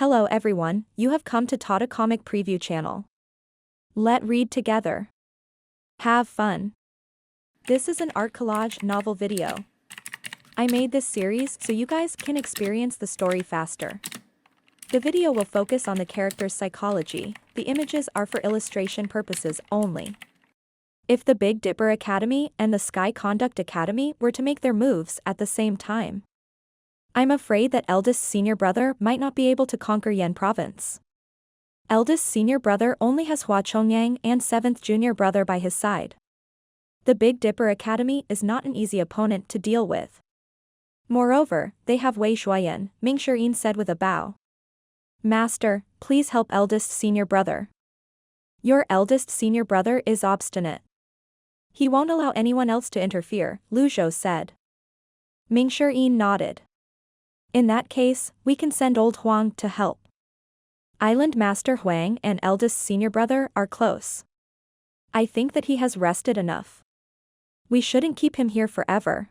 Hello everyone, you have come to Tata Comic Preview channel. Let read together. Have fun. This is an art collage novel video. I made this series so you guys can experience the story faster. The video will focus on the character's psychology, the images are for illustration purposes only. If the Big Dipper Academy and the Sky Conduct Academy were to make their moves at the same time, I'm afraid that eldest senior brother might not be able to conquer Yan province. Eldest senior brother only has Hua Chongyang and 7th junior brother by his side. The Big Dipper Academy is not an easy opponent to deal with. Moreover, they have Wei Shuayan, Ming Shirin said with a bow. Master, please help eldest senior brother. Your eldest senior brother is obstinate. He won't allow anyone else to interfere, Lu Zhou said. Ming Shirin nodded. In that case, we can send old Huang to help. Island Master Huang and eldest senior brother are close. I think that he has rested enough. We shouldn't keep him here forever.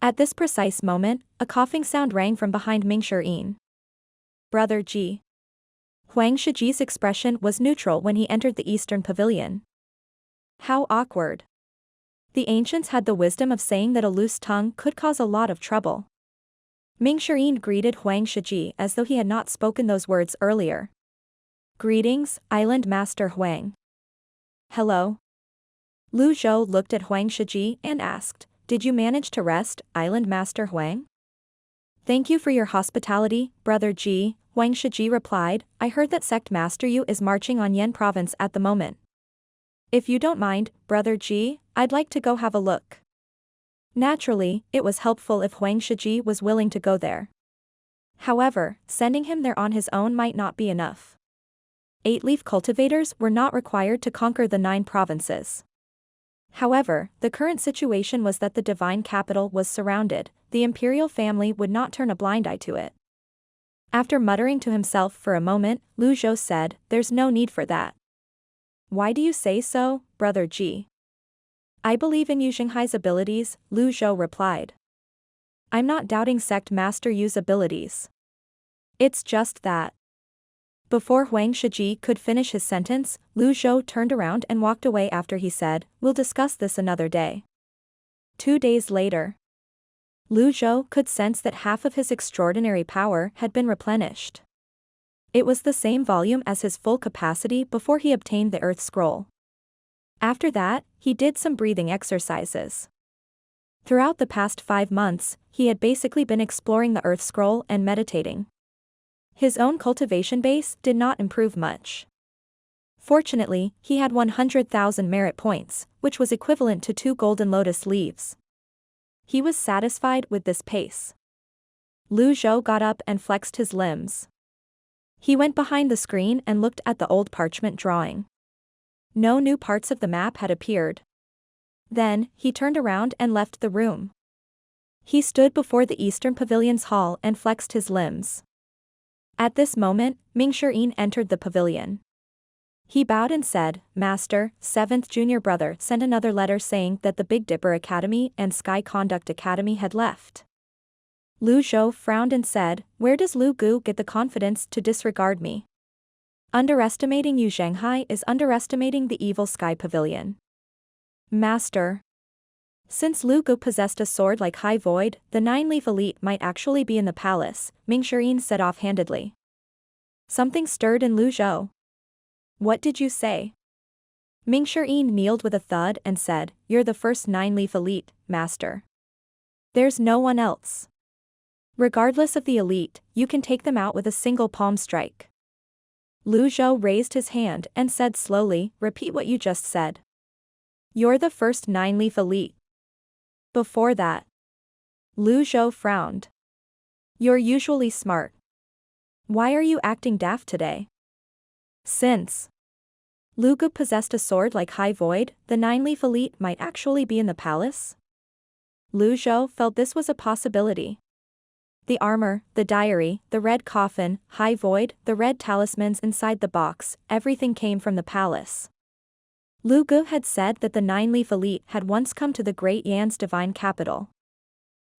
At this precise moment, a coughing sound rang from behind Ming Shirin. Brother Ji. Huang Shiji's expression was neutral when he entered the eastern pavilion. How awkward. The ancients had the wisdom of saying that a loose tongue could cause a lot of trouble. Ming Shirin greeted Huang Shiji as though he had not spoken those words earlier. Greetings, Island Master Huang. Hello. Lu Zhou looked at Huang Shiji and asked, did you manage to rest, Island Master Huang? Thank you for your hospitality, Brother Ji, Huang Shiji replied, I heard that Sect Master Yu is marching on Yan province at the moment. If you don't mind, Brother Ji, I'd like to go have a look. Naturally, it was helpful if Huang Shiji was willing to go there. However, sending him there on his own might not be enough. 8-leaf cultivators were not required to conquer the 9 provinces. However, the current situation was that the divine capital was surrounded, the imperial family would not turn a blind eye to it. After muttering to himself for a moment, Lu Zhou said, there's no need for that. Why do you say so, Brother Ji? I believe in Yu Zhenghai's abilities, Lu Zhou replied. I'm not doubting Sect Master Yu's abilities. It's just that. Before Huang Shiji could finish his sentence, Lu Zhou turned around and walked away after he said, we'll discuss this another day. 2 days later. Lu Zhou could sense that half of his extraordinary power had been replenished. It was the same volume as his full capacity before he obtained the Earth Scroll. After that, he did some breathing exercises. Throughout the past 5 months, he had basically been exploring the Earth Scroll and meditating. His own cultivation base did not improve much. Fortunately, he had 100,000 merit points, which was equivalent to 2 golden lotus leaves. He was satisfied with this pace. Lu Zhou got up and flexed his limbs. He went behind the screen and looked at the old parchment drawing. No new parts of the map had appeared. Then, he turned around and left the room. He stood before the Eastern Pavilion's hall and flexed his limbs. At this moment, Ming Shirin entered the pavilion. He bowed and said, Master, 7th junior brother sent another letter saying that the Big Dipper Academy and Sky Conduct Academy had left. Lu Zhou frowned and said, where does Lu Gu get the confidence to disregard me? Underestimating Yu Zhenghai is underestimating the evil Sky Pavilion. Master. Since Lu Gu possessed a sword like High Void, the 9-leaf elite might actually be in the palace, Ming Shirin said offhandedly. Something stirred in Lu Zhou. What did you say? Ming Shirin kneeled with a thud and said, you're the first 9-leaf elite, Master. There's no one else. Regardless of the elite, you can take them out with a single palm strike. Lu Zhou raised his hand and said slowly, repeat what you just said. You're the first 9-leaf elite. Before that. Lu Zhou frowned. You're usually smart. Why are you acting daft today? Since Lu Gu possessed a sword like High Void, the 9-leaf elite might actually be in the palace? Lu Zhou felt this was a possibility. The armor, the diary, the red coffin, High Void, the red talismans inside the box, everything came from the palace. Lu Gu had said that the 9-leaf elite had once come to the Great Yan's divine capital.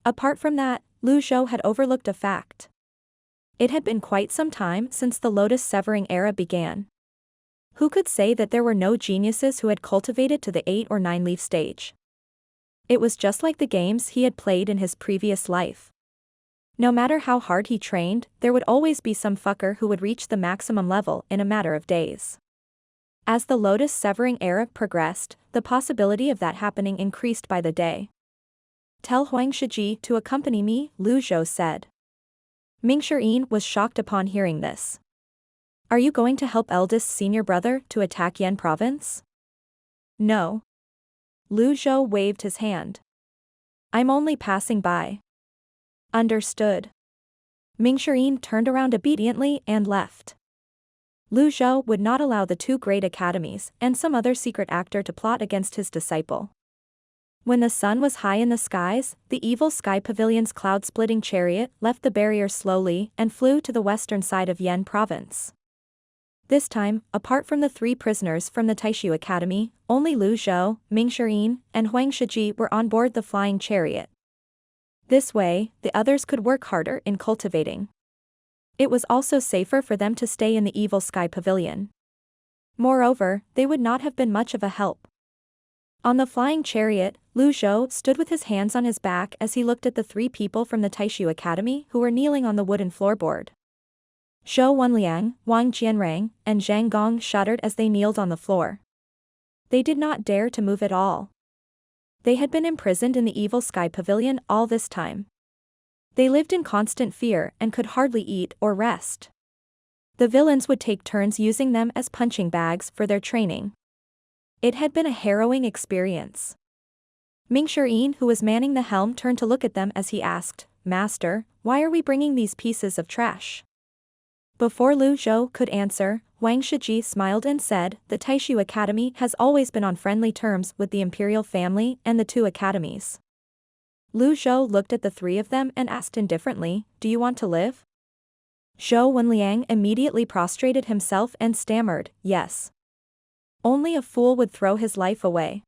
Apart from that, Lu Zhou had overlooked a fact. It had been quite some time since the Lotus Severing era began. Who could say that there were no geniuses who had cultivated to the 8 or 9 leaf stage? It was just like the games he had played in his previous life. No matter how hard he trained, there would always be some fucker who would reach the maximum level in a matter of days. As the Lotus Severing era progressed, the possibility of that happening increased by the day. "Tell Huang Shiji to accompany me," Zhou said. Ming Shirin was shocked upon hearing this. "Are you going to help eldest senior brother to attack Yan province?" "No." Zhou waved his hand. "I'm only passing by." "Understood." Ming Shirin turned around obediently and left. Zhou would not allow the 2 great academies and some other secret actor to plot against his disciple. When the sun was high in the skies, the evil Sky Pavilion's cloud-splitting chariot left the barrier slowly and flew to the western side of Yan province. This time, apart from the 3 prisoners from the Taishu Academy, only Zhou, Ming Shirin, and Huang Shiji were on board the flying chariot. This way, the others could work harder in cultivating. It was also safer for them to stay in the evil Sky Pavilion. Moreover, they would not have been much of a help. On the flying chariot, Zhou stood with his hands on his back as he looked at the 3 people from the Taishu Academy who were kneeling on the wooden floorboard. Zhou Wenliang, Wang Jianrang, and Zhang Gong shuddered as they kneeled on the floor. They did not dare to move at all. They had been imprisoned in the evil Sky Pavilion all this time. They lived in constant fear and could hardly eat or rest. The villains would take turns using them as punching bags for their training. It had been a harrowing experience. Ming Shirin, who was manning the helm, turned to look at them as he asked, "Master, why are we bringing these pieces of trash?" Before Zhou could answer, Huang Shiji smiled and said, "The Taishu Academy has always been on friendly terms with the imperial family and the 2 academies." Zhou looked at the 3 of them and asked indifferently, "Do you want to live?" Zhou Wenliang immediately prostrated himself and stammered, "Yes." Only a fool would throw his life away.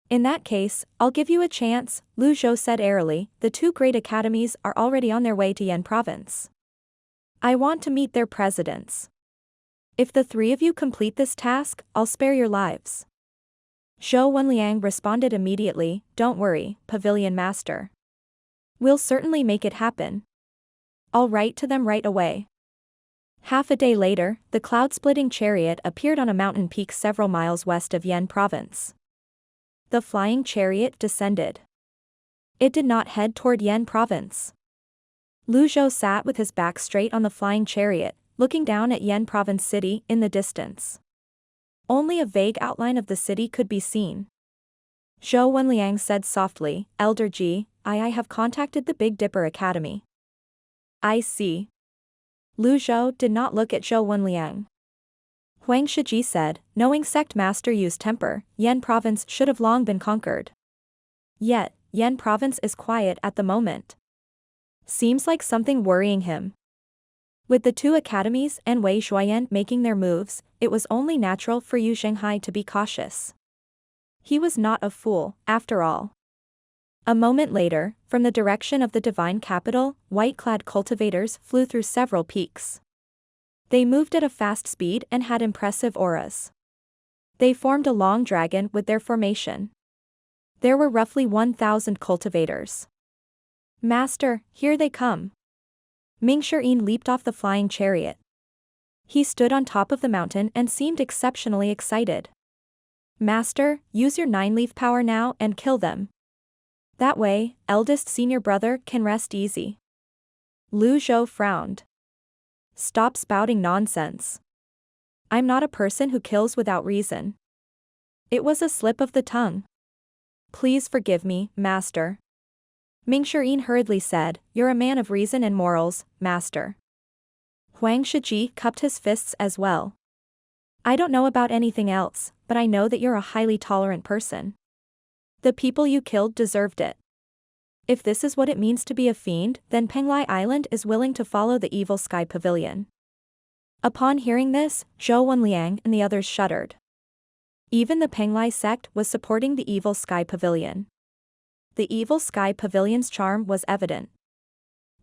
"In that case, I'll give you a chance," Zhou said airily. "The 2 great academies are already on their way to Yan province. I want to meet their presidents. If the 3 of you complete this task, I'll spare your lives." Zhou Wenliang responded immediately, "Don't worry, Pavilion Master. We'll certainly make it happen. I'll write to them right away." Half a day later, the cloud-splitting chariot appeared on a mountain peak several miles west of Yan province. The flying chariot descended. It did not head toward Yan province. Zhou sat with his back straight on the flying chariot, looking down at Yan province city in the distance. Only a vague outline of the city could be seen. Zhou Wenliang said softly, "Elder Ji, I have contacted the Big Dipper Academy." "I see." Zhou did not look at Zhou Wenliang. Huang Shiji said, "Knowing sect master Yu's temper, Yan province should have long been conquered. Yet, Yan province is quiet at the moment. Seems like something worrying him." With the 2 academies and Wei Shuayan making their moves, it was only natural for Yu Zhenghai to be cautious. He was not a fool, after all. A moment later, from the direction of the divine capital, white-clad cultivators flew through several peaks. They moved at a fast speed and had impressive auras. They formed a long dragon with their formation. There were roughly 1,000 cultivators. "Master, here they come." Ming Shirin leaped off the flying chariot. He stood on top of the mountain and seemed exceptionally excited. "Master, use your 9-leaf power now and kill them. That way, eldest senior brother can rest easy." Zhou frowned. "Stop spouting nonsense. I'm not a person who kills without reason." It was a slip of the tongue. "Please forgive me, Master." Ming Shirin hurriedly said, "You're a man of reason and morals, Master." Huang Shiji cupped his fists as well. "I don't know about anything else, but I know that you're a highly tolerant person. The people you killed deserved it. If this is what it means to be a fiend, then Penglai Island is willing to follow the evil Sky Pavilion." Upon hearing this, Zhou Wenliang and the others shuddered. Even the Penglai sect was supporting the evil Sky Pavilion. The evil Sky Pavilion's charm was evident.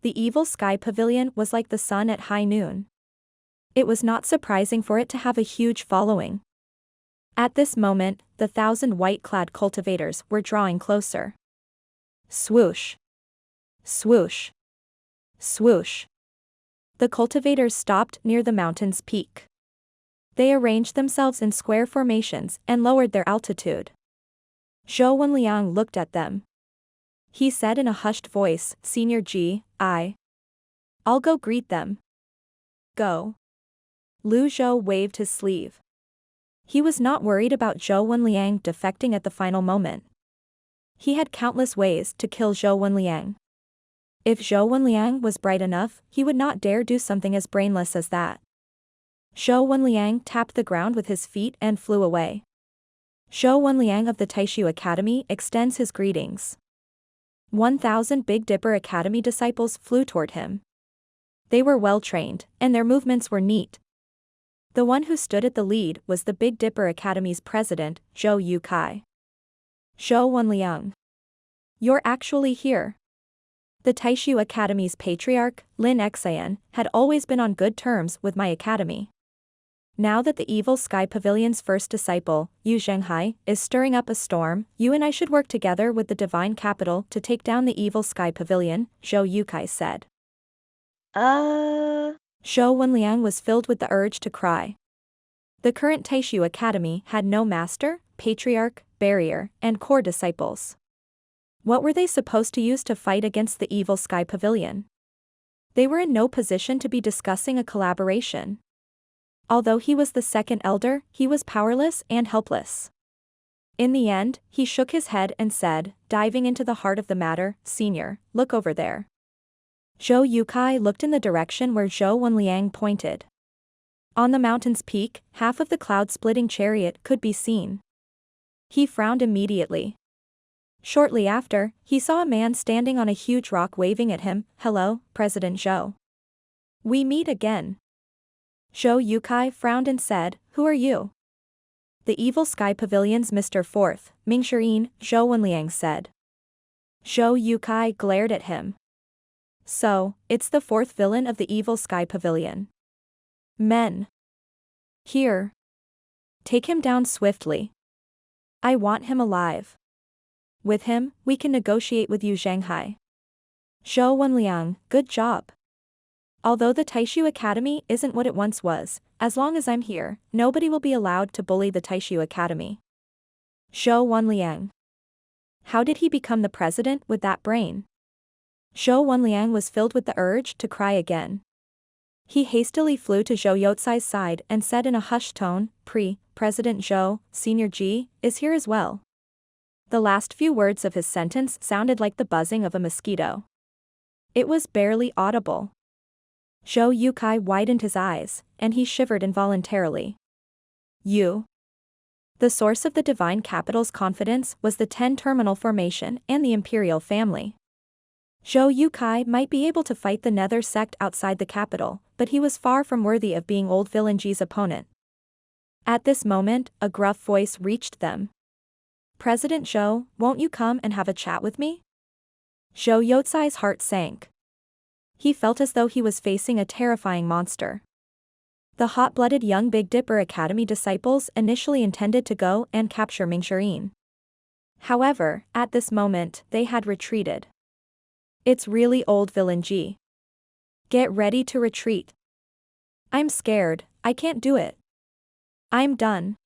The evil sky pavilion was like the sun at high noon. It was not surprising for it to have a huge following. At this moment, the 1,000 white-clad cultivators were drawing closer. Swoosh. Swoosh. Swoosh. The cultivators stopped near the mountain's peak. They arranged themselves in square formations and lowered their altitude. Zhou Wenliang looked at them. He said in a hushed voice, Senior G, I'll go greet them. Go. Lu Zhou waved his sleeve. He was not worried about Zhou Wenliang defecting at the final moment. He had countless ways to kill Zhou Wenliang. If Zhou Wenliang was bright enough, he would not dare do something as brainless as that. Zhou Wenliang tapped the ground with his feet and flew away. Zhou Wenliang of the Taishu Academy extends his greetings. 1,000 Big Dipper Academy disciples flew toward him. They were well trained, and their movements were neat. The one who stood at the lead was the Big Dipper Academy's president, Zhou Yukai. Zhou Wenliang. You're actually here. The Taishu Academy's patriarch, Lin Xian, had always been on good terms with my academy. Now that the evil sky pavilion's first disciple, Zhenghai, is stirring up a storm, you and I should work together with the divine capital to take down the evil sky pavilion, Zhou Yukai said. Zhou Wenliang was filled with the urge to cry. The current Taishu Academy had no master, patriarch, barrier, and core disciples. What were they supposed to use to fight against the evil sky pavilion? They were in no position to be discussing a collaboration. Although he was the second elder, he was powerless and helpless. In the end, he shook his head and said, diving into the heart of the matter, Senior, look over there. Zhou Yukai looked in the direction where Zhou Wenliang pointed. On the mountain's peak, half of the cloud-splitting chariot could be seen. He frowned immediately. Shortly after, he saw a man standing on a huge rock waving at him. Hello, President Zhou. We meet again. Zhou Yukai frowned and said, Who are you? The evil sky pavilion's Mr. Fourth, Mingxirin, Zhou Wenliang said. Zhou Yukai glared at him. So, it's the fourth villain of the evil sky pavilion. Men. Here. Take him down swiftly. I want him alive. With him, we can negotiate with you, Zhenghai. Zhou Wenliang, good job. Although the Taishu Academy isn't what it once was, as long as I'm here, nobody will be allowed to bully the Taishu Academy. Zhou Wenliang. How did he become the president with that brain? Zhou Wenliang was filled with the urge to cry again. He hastily flew to Zhou Youcai's side and said in a hushed tone, President Zhou, Senior G, is here as well. The last few words of his sentence sounded like the buzzing of a mosquito. It was barely audible. Zhou Yukai widened his eyes, and he shivered involuntarily. You. The source of the divine capital's confidence was the 10-terminal formation and the imperial family. Zhou Yukai might be able to fight the Nether Sect outside the capital, but he was far from worthy of being old villain G's opponent. At this moment, a gruff voice reached them. President Zhou, won't you come and have a chat with me? Zhou Youcai's heart sank. He felt as though he was facing a terrifying monster. The hot-blooded young Big Dipper Academy disciples initially intended to go and capture Mingxirin. However, at this moment, they had retreated. It's really old villain G. Get ready to retreat. I'm scared, I can't do it. I'm done.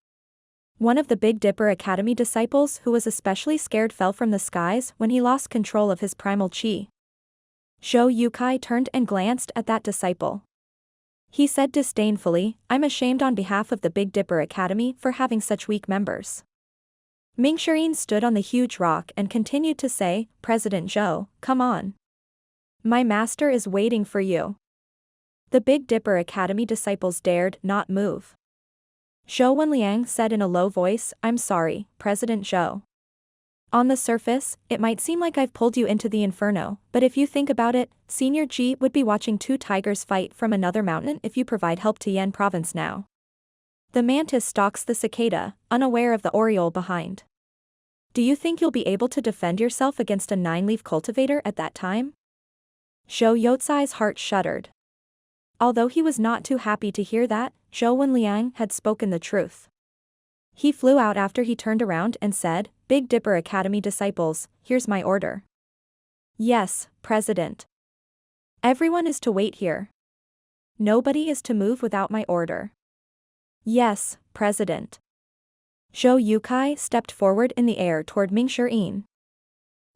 One of the Big Dipper Academy disciples who was especially scared fell from the skies when he lost control of his primal chi. Zhou Yukai turned and glanced at that disciple. He said disdainfully, I'm ashamed on behalf of the Big Dipper Academy for having such weak members. Mingxirin stood on the huge rock and continued to say, President Zhou, come on. My master is waiting for you. The Big Dipper Academy disciples dared not move. Zhou Wenliang said in a low voice, I'm sorry, President Zhou. On the surface, it might seem like I've pulled you into the inferno, but if you think about it, Senior G would be watching two tigers fight from another mountain if you provide help to Yan province now. The mantis stalks the cicada, unaware of the oriole behind. Do you think you'll be able to defend yourself against a 9-leaf cultivator at that time? Zhou Yotsai's heart shuddered. Although he was not too happy to hear that, Zhou Wenliang had spoken the truth. He flew out after he turned around and said, Big Dipper Academy disciples, here's my order. Yes, President. Everyone is to wait here. Nobody is to move without my order. Yes, President. Zhou Yukai stepped forward in the air toward Ming Shirin.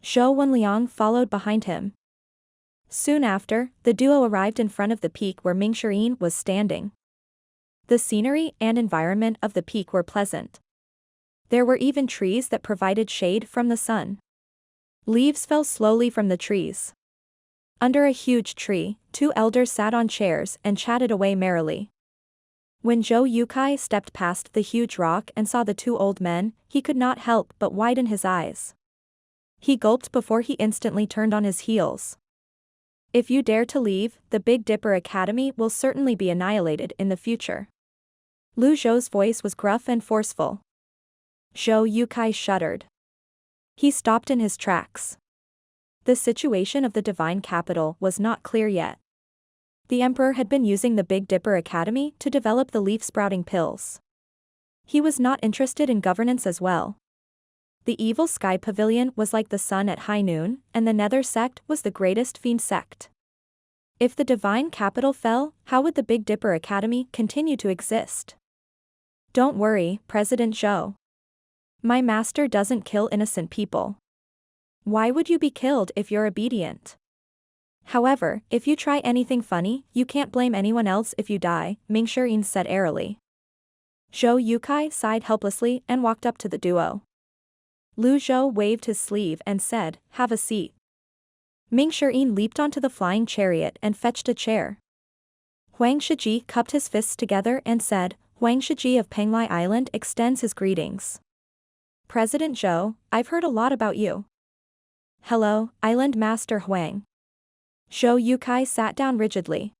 Zhou Wenliang followed behind him. Soon after, the duo arrived in front of the peak where Ming Shirin was standing. The scenery and environment of the peak were pleasant. There were even trees that provided shade from the sun. Leaves fell slowly from the trees. Under a huge tree, two elders sat on chairs and chatted away merrily. When Zhou Yukai stepped past the huge rock and saw the two old men, he could not help but widen his eyes. He gulped before he instantly turned on his heels. If you dare to leave, the Big Dipper Academy will certainly be annihilated in the future. Lu Zhou's voice was gruff and forceful. Zhou Yukai shuddered. He stopped in his tracks. The situation of the divine capital was not clear yet. The emperor had been using the Big Dipper Academy to develop the leaf-sprouting pills. He was not interested in governance as well. The evil sky pavilion was like the sun at high noon, and the Nether Sect was the greatest fiend sect. If the divine capital fell, how would the Big Dipper Academy continue to exist? Don't worry, President Zhou. My master doesn't kill innocent people. Why would you be killed if you're obedient? However, if you try anything funny, you can't blame anyone else if you die, Ming Shirin said airily. Zhou Yukai sighed helplessly and walked up to the duo. Lu Zhou waved his sleeve and said, have a seat. Ming Shirin leaped onto the flying chariot and fetched a chair. Huang Shiji cupped his fists together and said, Huang Shiji of Penglai Island extends his greetings. President Zhou, I've heard a lot about you. Hello, Island Master Huang. Zhou Yukai sat down rigidly.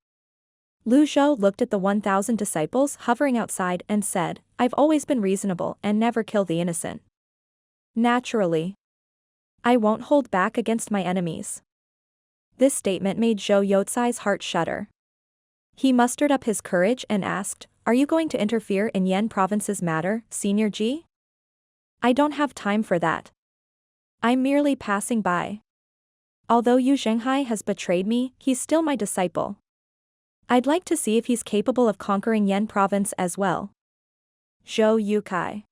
Lu Zhou looked at the 1,000 disciples hovering outside and said, I've always been reasonable and never kill the innocent. Naturally. I won't hold back against my enemies. This statement made Zhou Yotsai's heart shudder. He mustered up his courage and asked, Are you going to interfere in Yan Province's matter, Senior Ji? I don't have time for that. I'm merely passing by. Although Yu Zhenghai has betrayed me, he's still my disciple. I'd like to see if he's capable of conquering Yan Province as well. Zhou Yukai.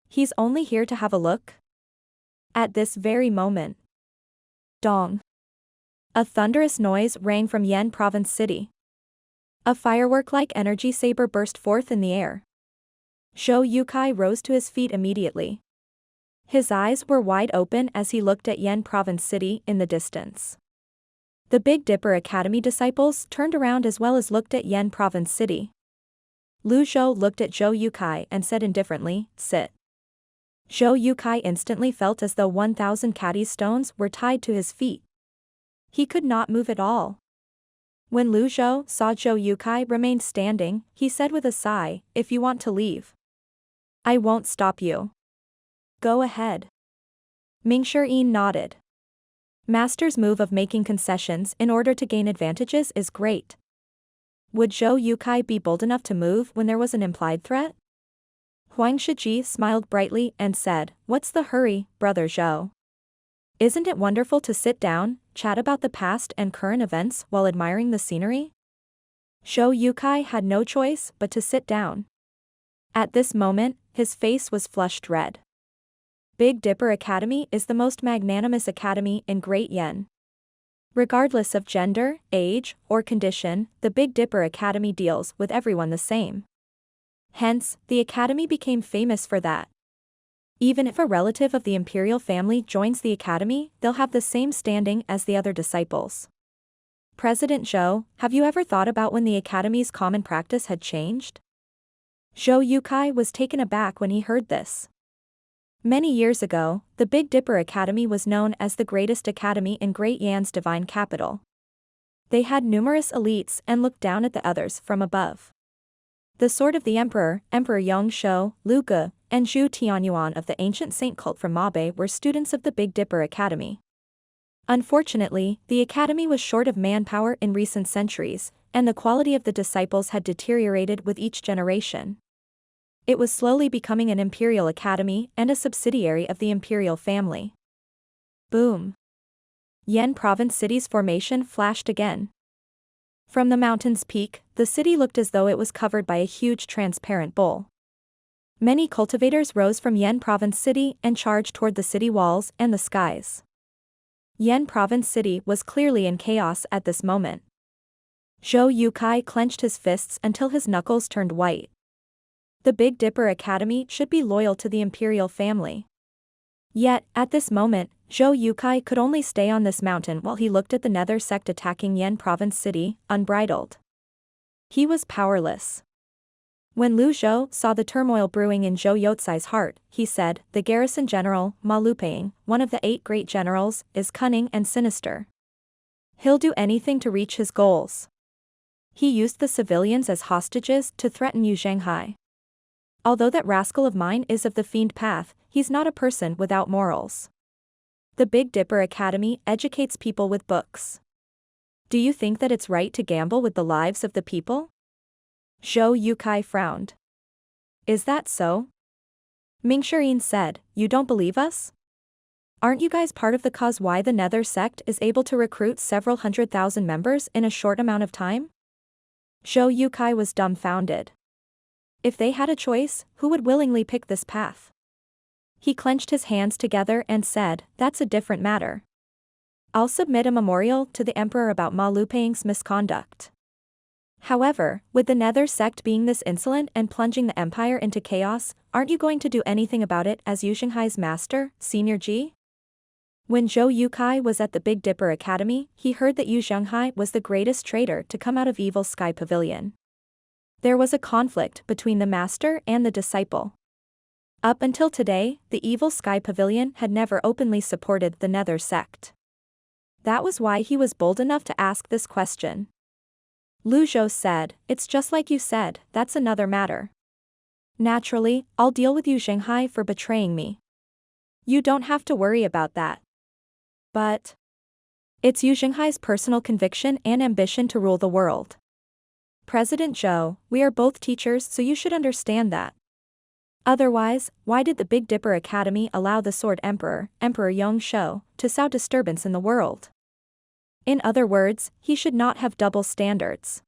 He's only here to have a look? At this very moment. Dong. A thunderous noise rang from Yan Province City. A firework-like energy saber burst forth in the air. Zhou Yukai rose to his feet immediately. His eyes were wide open as he looked at Yan Province City in the distance. The Big Dipper Academy disciples turned around as well as looked at Yan Province City. Lu Zhou looked at Zhou Yukai and said indifferently, sit. Zhou Yukai instantly felt as though 1,000 caddies stones were tied to his feet. He could not move at all. When Lu Zhou saw Zhou Yukai remained standing, he said with a sigh, if you want to leave, I won't stop you. Go ahead. Ming Shirin nodded. Master's move of making concessions in order to gain advantages is great. Would Zhou Yukai be bold enough to move when there was an implied threat? Huang Shiji smiled brightly and said, What's the hurry, brother Zhou? Isn't it wonderful to sit down, chat about the past and current events while admiring the scenery? Zhou Yukai had no choice but to sit down. At this moment, his face was flushed red. Big Dipper Academy is the most magnanimous academy in Great Yan. Regardless of gender, age, or condition, the Big Dipper Academy deals with everyone the same. Hence, the academy became famous for that. Even if a relative of the imperial family joins the academy, they'll have the same standing as the other disciples. President Zhou, have you ever thought about when the academy's common practice had changed? Zhou Yukai was taken aback when he heard this. Many years ago, the Big Dipper Academy was known as the greatest academy in Great Yan's divine capital. They had numerous elites and looked down at the others from above. The sword of the emperor, Emperor Yongshou, Lu Ge, and Zhu Tianyuan of the ancient saint cult from Mabe were students of the Big Dipper Academy. Unfortunately, the academy was short of manpower in recent centuries, and the quality of the disciples had deteriorated with each generation. It was slowly becoming an imperial academy and a subsidiary of the imperial family. Boom. Yan Province City's formation flashed again. From the mountain's peak, the city looked as though it was covered by a huge transparent bowl. Many cultivators rose from Yan Province City and charged toward the city walls and the skies. Yan Province City was clearly in chaos at this moment. Zhou Yukai clenched his fists until his knuckles turned white. The Big Dipper Academy should be loyal to the imperial family. Yet, at this moment, Zhou Yukai could only stay on this mountain while he looked at the Nether Sect attacking Yan Province City, unbridled. He was powerless. When Lu Zhou saw the turmoil brewing in Zhou Yotsai's heart, he said, "The garrison general, Ma Luping, one of the 8 great generals, is cunning and sinister. He'll do anything to reach his goals." He used the civilians as hostages to threaten Zhenghai. Although that rascal of mine is of the fiend path, he's not a person without morals. The Big Dipper Academy educates people with books. Do you think that it's right to gamble with the lives of the people? Zhou Yukai frowned. Is that so? Ming Shirin said, "You don't believe us? Aren't you guys part of the cause why the Nether Sect is able to recruit several 100,000 members in a short amount of time?" Zhou Yukai was dumbfounded. If they had a choice, who would willingly pick this path? He clenched his hands together and said, "That's a different matter. I'll submit a memorial to the emperor about Ma Luping's misconduct." However, with the Nether Sect being this insolent and plunging the empire into chaos, aren't you going to do anything about it as Zhenghai's master, Senior G? When Zhou Yukai was at the Big Dipper Academy, he heard that Zhenghai was the greatest traitor to come out of Evil Sky Pavilion. There was a conflict between the master and the disciple. Up until today, the Evil Sky Pavilion had never openly supported the Nether Sect. That was why he was bold enough to ask this question. Lu Zhou said, "It's just like you said, that's another matter. Naturally, I'll deal with you Zhenghai for betraying me. You don't have to worry about that. But it's Zhenghai's personal conviction and ambition to rule the world. President Zhou, we are both teachers, so you should understand that. Otherwise, why did the Big Dipper Academy allow the Sword Emperor, Emperor Yongshou, to sow disturbance in the world? In other words, he should not have double standards.